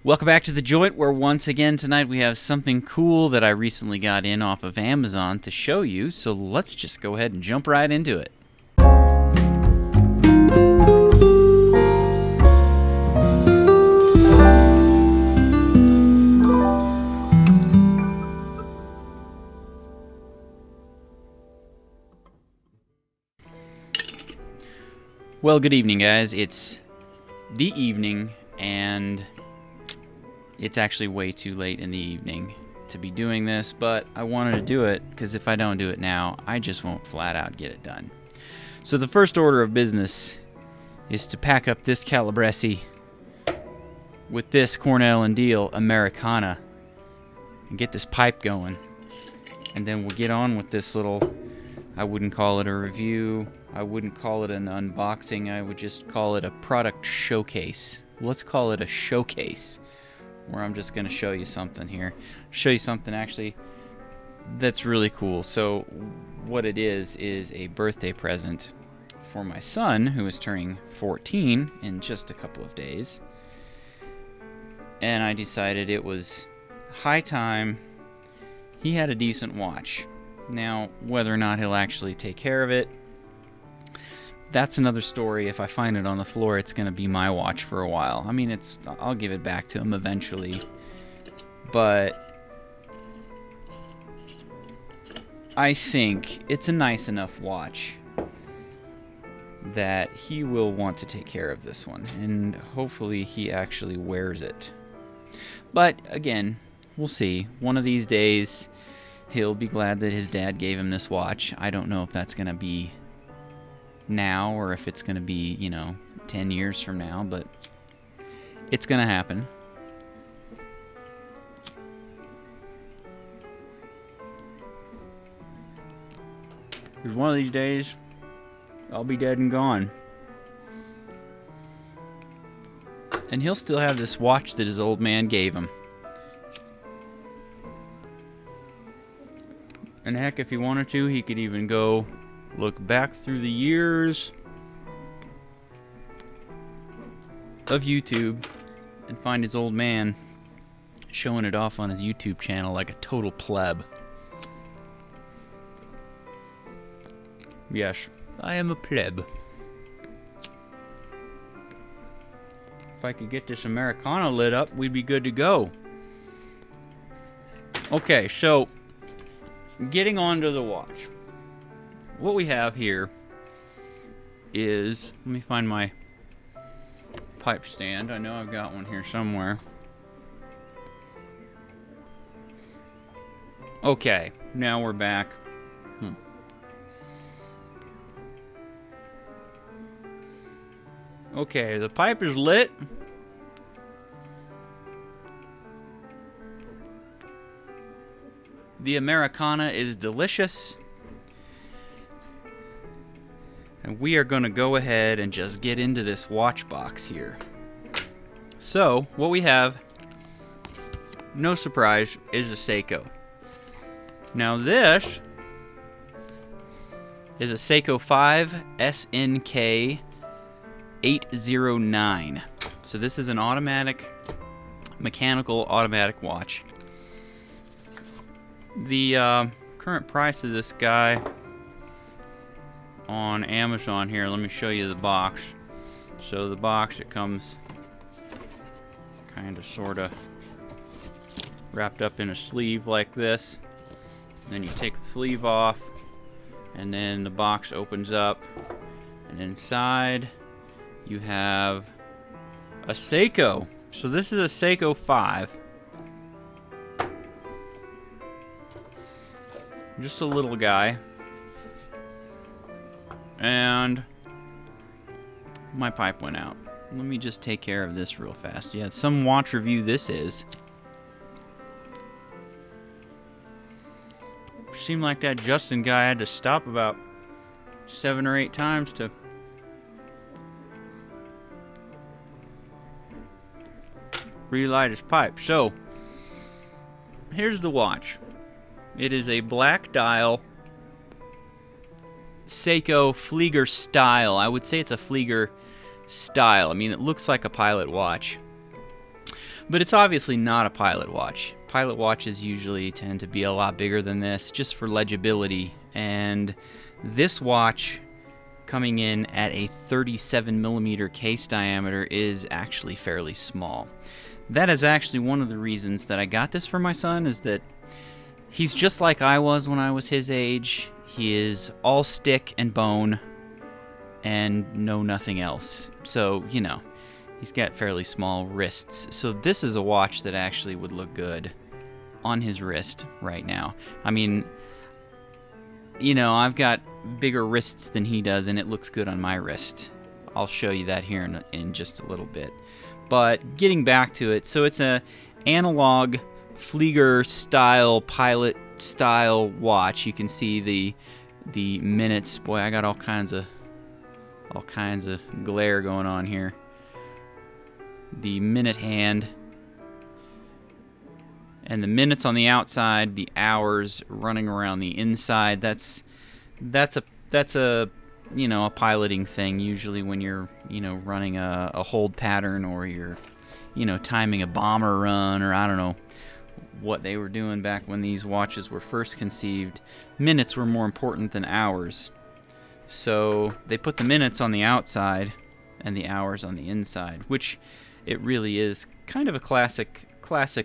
Welcome back to The Joint, where once again tonight we have something cool that I recently got in off of Amazon to show you, so let's just go ahead and jump right into it. Well, good evening, guys. It's the evening, and it's actually way too late in the evening to be doing this, but I wanted to do it because if I don't do it now, I just won't flat out get it done. So the first order of business is to pack up this Calabrese with this Cornell and Deal Americana and get this pipe going. And then we'll get on with this little, I wouldn't call it a review, I wouldn't call it an unboxing, I would just call it a product showcase. Let's call it a showcase, where I'm just going to show you something here. Show you something actually that's really cool. So what it is a birthday present for my son, who is turning 14 in just a couple of days. And I decided it was high time he had a decent watch. Now, whether or not he'll actually take care of it, that's another story. If I find it on the floor, it's going to be my watch for a while. I mean, I'll give it back to him eventually. But I think it's a nice enough watch that he will want to take care of this one. And hopefully he actually wears it. But again, we'll see. One of these days, he'll be glad that his dad gave him this watch. I don't know if that's going to be now or if it's going to be, 10 years from now, but it's going to happen. Because one of these days, I'll be dead and gone. And he'll still have this watch that his old man gave him. And heck, if he wanted to, he could even go look back through the years of YouTube and find his old man showing it off on his YouTube channel like a total pleb. Yes, I am a pleb. If I could get this Americana lit up, we'd be good to go. Okay, so getting on to the watch. What we have here is, let me find my pipe stand. I know I've got one here somewhere. Okay, now we're back. Okay, the pipe is lit. The Americana is delicious. And we are going to go ahead and just get into this watch box here. So, what we have, no surprise, is a Seiko. Now this is a Seiko 5 SNK809. So this is an mechanical automatic watch. The current price of this guy on Amazon here, let me show you the box. So the box, it comes kind of sort of wrapped up in a sleeve like this. Then you take the sleeve off, and then the box opens up, and inside you have a Seiko. So this is a Seiko 5. Just a little guy. And my pipe went out. Let me just take care of this real fast. Yeah, some watch review this is. Seemed like that Justin guy had to stop about 7 or 8 times to relight his pipe. So, here's the watch. It is a black dial Seiko Flieger style. I would say it's a Flieger style. I mean, it looks like a pilot watch. But it's obviously not a pilot watch. Pilot watches usually tend to be a lot bigger than this, just for legibility. And this watch, coming in at a 37mm case diameter, is actually fairly small. That is actually one of the reasons that I got this for my son, is that he's just like I was when I was his age. He is all stick and bone and know nothing else. So, you know, he's got fairly small wrists. So this is a watch that actually would look good on his wrist right now. I mean, you know, I've got bigger wrists than he does, and it looks good on my wrist. I'll show you that here in just a little bit. But getting back to it, so it's a analog Flieger style, pilot style watch. You can see the minutes. Boy, I got all kinds of glare going on here. The minute hand, and the minutes on the outside, the hours running around the inside. That's a you know, a piloting thing. Usually when you're, you know, running a hold pattern, or you're, you know, timing a bomber run, or I don't know what they were doing back when these watches were first conceived. Minutes were more important than hours. So they put the minutes on the outside and the hours on the inside, which it really is kind of a classic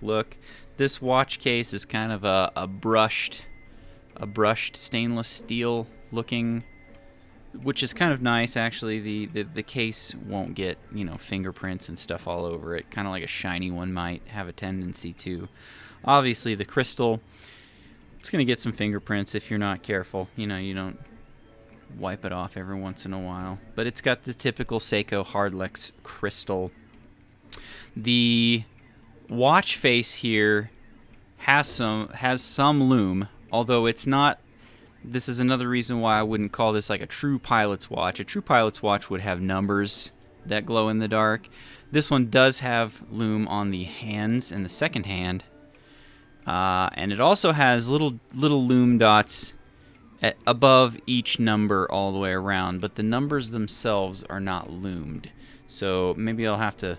look. This watch case is kind of a brushed stainless steel looking, which is kind of nice actually. The case won't get, you know, fingerprints and stuff all over it, kind of like a shiny one might have a tendency to. Obviously the crystal, it's going to get some fingerprints if you're not careful. You know, you don't wipe it off every once in a while. But it's got the typical Seiko Hardlex crystal. The watch face here has some lume, although it's not. This is another reason why I wouldn't call this like a true pilot's watch. A true pilot's watch would have numbers that glow in the dark. This one does have lume on the hands and the second hand, and it also has little lume dots above each number all the way around, but the numbers themselves are not lumed. So maybe I'll have to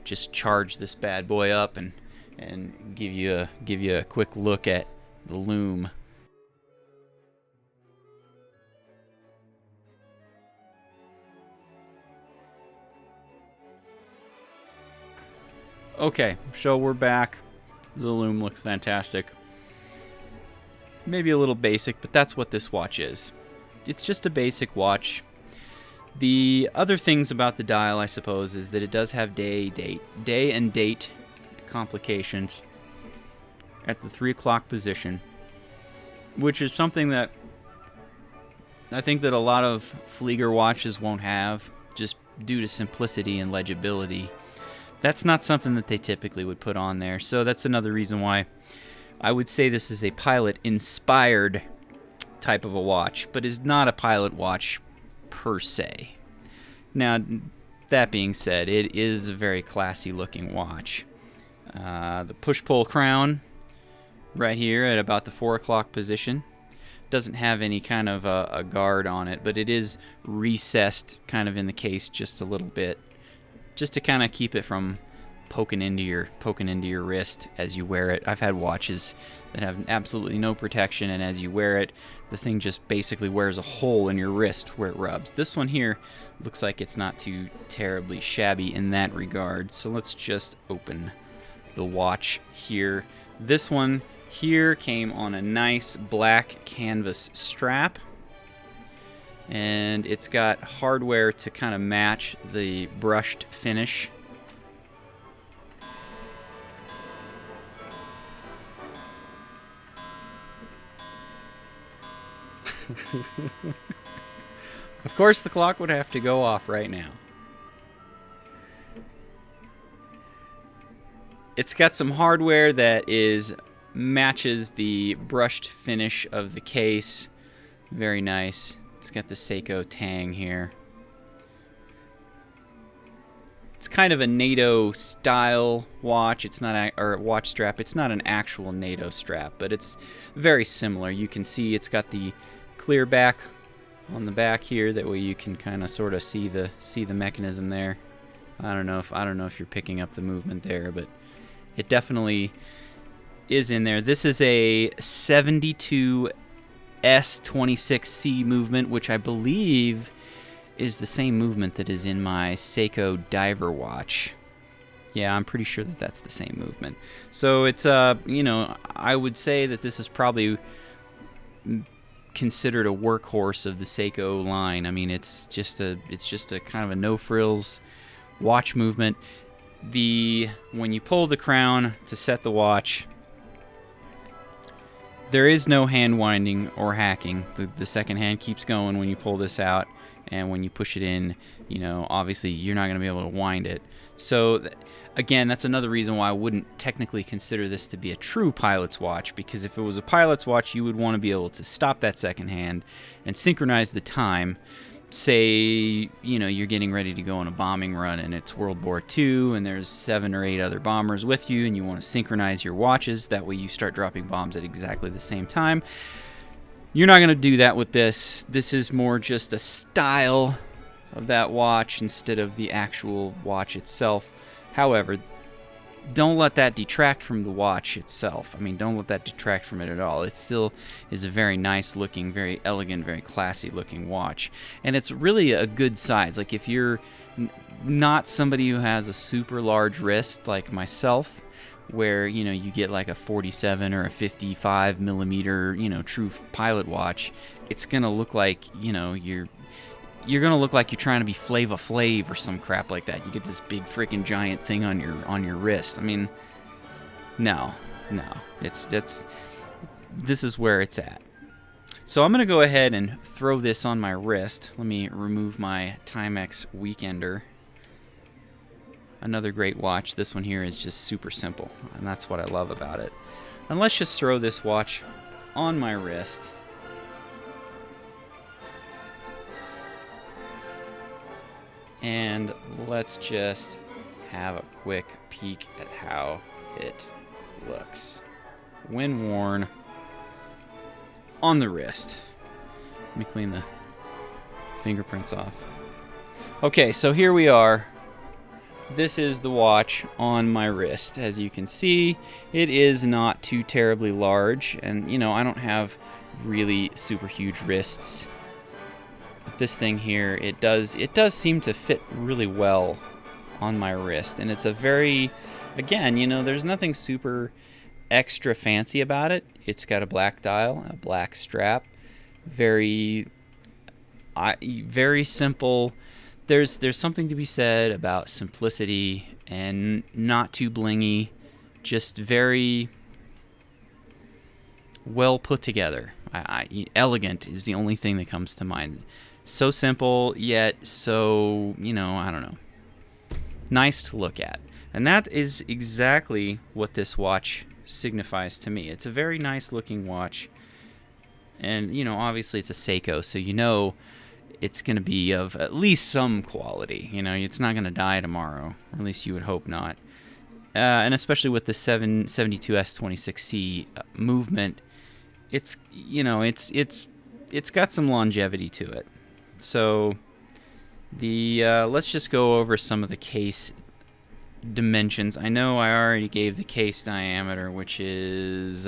just charge this bad boy up and give you a quick look at the lume. Okay, so we're back. The lume looks fantastic. Maybe a little basic, but that's what this watch is. It's just a basic watch. The other things about the dial, I suppose, is that it does have day and date complications at the 3 o'clock position, which is something that I think that a lot of Flieger watches won't have, just due to simplicity and legibility. That's not something that they typically would put on there, so that's another reason why I would say this is a pilot-inspired type of a watch, but is not a pilot watch per se. Now, that being said, it is a very classy-looking watch. The push-pull crown right here at about the 4 o'clock position doesn't have any kind of a guard on it, but it is recessed kind of in the case just a little bit, just to kind of keep it from poking into your wrist as you wear it. I've had watches that have absolutely no protection, and as you wear it, the thing just basically wears a hole in your wrist where it rubs. This one here looks like it's not too terribly shabby in that regard. So let's just open the watch here. This one here came on a nice black canvas strap, and it's got hardware to kind of match the brushed finish. Of course, the clock would have to go off right now. It's got some hardware that matches the brushed finish of the case. Very nice. It's got the Seiko tang here. It's kind of a NATO style watch. It's not or watch strap. It's not an actual NATO strap, but it's very similar. You can see it's got the clear back on the back here. That way you can kind of sort of see the mechanism there. I don't know if you're picking up the movement there, but it definitely is in there. This is a 72 S26C movement, which I believe is the same movement that is in my Seiko diver watch. Yeah, I'm pretty sure that that's the same movement. So it's I would say that this is probably considered a workhorse of the Seiko line. I mean, it's just a kind of a no frills watch movement. When you pull the crown to set the watch, there is no hand winding or hacking. The second hand keeps going when you pull this out, and when you push it in, obviously you're not going to be able to wind it. So again, that's another reason why I wouldn't technically consider this to be a true pilot's watch, because if it was a pilot's watch, you would want to be able to stop that second hand and synchronize the time. Say, you're getting ready to go on a bombing run and it's World War II and there's 7 or 8 other bombers with you and you want to synchronize your watches. That way you start dropping bombs at exactly the same time. You're not going to do that with this. This is more just a style of that watch instead of the actual watch itself. However, don't let that detract from the watch itself. I mean, don't let that detract from it at all. It still is a very nice looking, very elegant, very classy looking watch. And it's really a good size. Like if you're not somebody who has a super large wrist like myself, where, you get like a 47 or a 55 millimeter, true pilot watch, it's going to look like, you're gonna look like you're trying to be Flava Flav or some crap like that. You get this big freaking giant thing on your wrist. I mean, no, this is where it's at. So I'm gonna go ahead and throw this on my wrist. Let me remove my Timex Weekender. Another great watch. This one here is just super simple, and that's what I love about it. And let's just throw this watch on my wrist. And let's just have a quick peek at how it looks when worn on the wrist. Let me clean the fingerprints off. Okay, so here we are. This is the watch on my wrist. As you can see, it is not too terribly large, and I don't have really super huge wrists. This thing here, it does seem to fit really well on my wrist, and it's a very, again, there's nothing super extra fancy about it. It's got a black dial, a black strap, very simple. There's something to be said about simplicity and not too blingy, just very well put together. Elegant is the only thing that comes to mind. So simple, yet so, I don't know, nice to look at. And that is exactly what this watch signifies to me. It's a very nice looking watch. And, obviously it's a Seiko, so it's going to be of at least some quality. It's not going to die tomorrow, or at least you would hope not. And especially with the 72S26C movement, it's got some longevity to it. So let's just go over some of the case dimensions. I know I already gave the case diameter, which is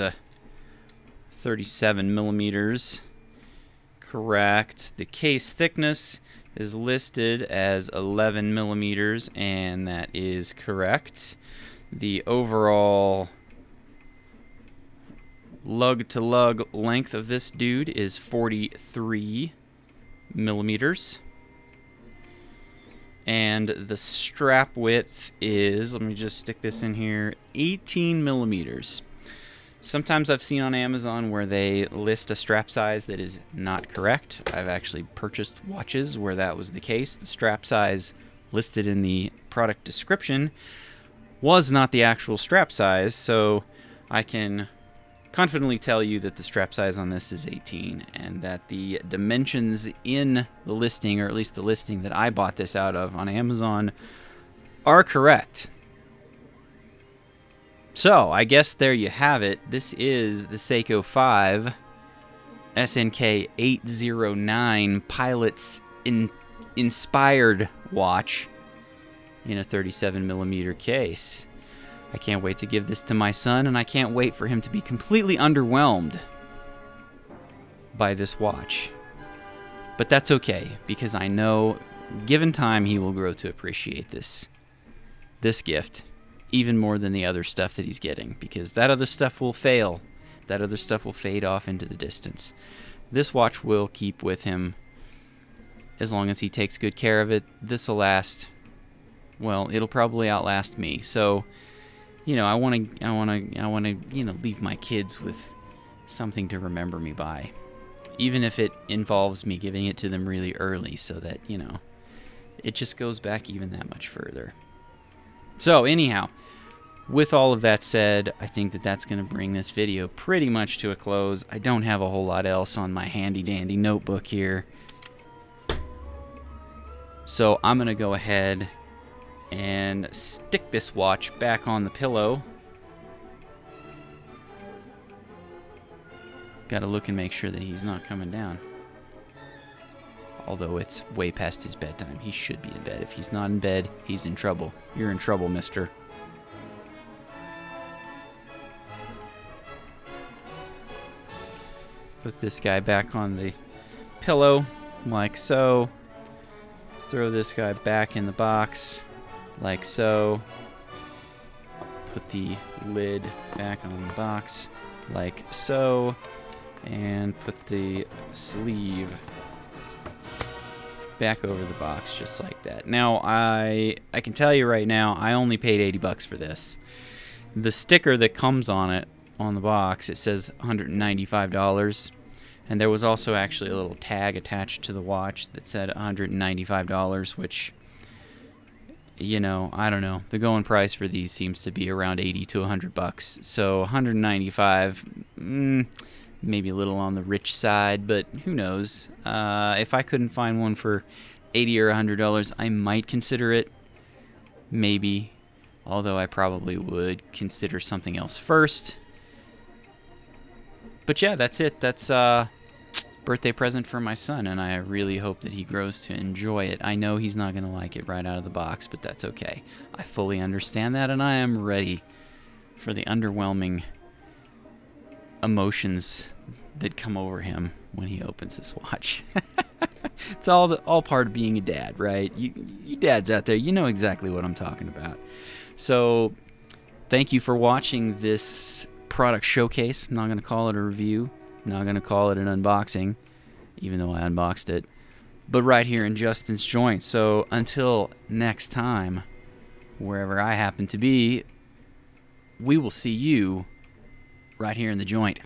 37 millimeters. Correct. The case thickness is listed as 11 millimeters, and that is correct. The overall lug-to-lug length of this dude is 43 millimeters. And the strap width is, let me just stick this in here, 18 millimeters. Sometimes I've seen on Amazon where they list a strap size that is not correct. I've actually purchased watches where that was the case. The strap size listed in the product description was not the actual strap size, so I can confidently tell you that the strap size on this is 18, and that the dimensions in the listing, or at least the listing that I bought this out of on Amazon, are correct. So I guess there you have it. This is the Seiko 5 SNK809 Pilot's inspired watch. in a 37mm case. I can't wait to give this to my son, and I can't wait for him to be completely underwhelmed by this watch. But that's okay, because I know, given time, he will grow to appreciate this gift even more than the other stuff that he's getting, because that other stuff will fail. That other stuff will fade off into the distance. This watch will keep with him as long as he takes good care of it. This will last, well, it'll probably outlast me. So, you know, I want to, you know, leave my kids with something to remember me by, even if it involves me giving it to them really early, so that, you know, it just goes back even that much further. So anyhow, with all of that said, I think that that's going to bring this video pretty much to a close. I don't have a whole lot else on my handy dandy notebook here, so I'm going to go ahead and stick this watch back on the pillow. Gotta look and make sure that he's not coming down. Although it's way past his bedtime. He should be in bed. If he's not in bed, he's in trouble. You're in trouble, mister. Put this guy back on the pillow, like so. Throw this guy back in the box, like so. Put the lid back on the box, like so. And put the sleeve back over the box, just like that. Now, I can tell you right now, I only paid $80 for this. The sticker that comes on it, on the box, it says $195. And there was also actually a little tag attached to the watch that said $195, which, you know, I don't know. The going price for these seems to be around $80 to $100. So $195, maybe a little on the rich side, but who knows? If I couldn't find one for $80 or $100, I might consider it. Maybe. Although I probably would consider something else first. But yeah, that's it. That's birthday present for my son, and I really hope that he grows to enjoy it. I know he's not going to like it right out of the box, but that's okay. I fully understand that, and I am ready for the underwhelming emotions that come over him when he opens this watch. It's all part of being a dad, right? You dads out there, you know exactly what I'm talking about. So thank you for watching this product showcase. I'm not going to call it a review. I'm not going to call it an unboxing, even though I unboxed it. But right here in Justin's Joint. So until next time, wherever I happen to be, we will see you right here in the joint.